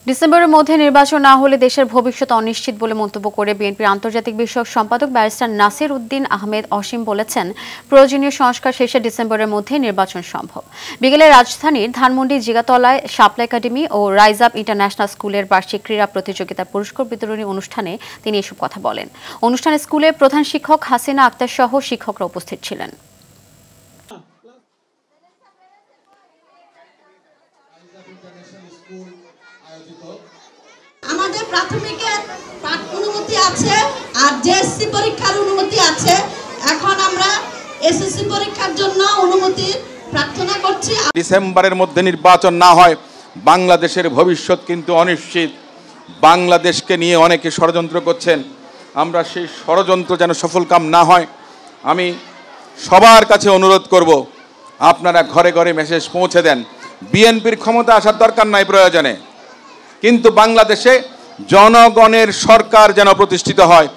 ডিসেম্বরের মধ্যে নির্বাচন না হলে দেশের ভবিষ্যৎ অনিশ্চিত বলে মন্তব্য করে বিএনপির আন্তর্জাতিক বিষয়ক সম্পাদক ব্যারিস্টার নাসির উদ্দিন আহমেদ অসীম বলেছেন, প্রয়োজনীয় সংস্কার শেষে ডিসেম্বরের মধ্যে নির্বাচন সম্ভব। বিকেলে রাজধানীর ধানমন্ডি জিগাতলায় শাপলা একাডেমি ও রাইজ আপ ইন্টারন্যাশনাল স্কুলের বার্ষিক ক্রীড়া প্রতিযোগিতার পুরস্কার বিতরণী অনুষ্ঠানে তিনি এসব কথা বলেন। অনুষ্ঠানে স্কুলের প্রধান শিক্ষক হাসিনা আক্তার সহ শিক্ষকরা উপস্থিত ছিলেন। আমাদের প্রাথমিকের অনুমতি আছে আর জেএসসি পরীক্ষার অনুমতি আছে। এখন আমরা এসএসসি পরীক্ষার জন্য অনুমতি প্রার্থনা করছি। ডিসেম্বরের মধ্যে নির্বাচন না হয় বাংলাদেশের ভবিষ্যৎ কিন্তু অনিশ্চিত। বাংলাদেশকে নিয়ে অনেকে ষড়যন্ত্র করছেন, আমরা সেই ষড়যন্ত্র যেন সফলকাম না হয়। আমি সবার কাছে অনুরোধ করব, আপনারা ঘরে ঘরে মেসেজ পৌঁছে দেন। বিএনপির ক্ষমতা আসার দরকার নাই প্রয়োজনে, কিন্তু বাংলাদেশে জনগণের সরকার যেন প্রতিষ্ঠিত হয়।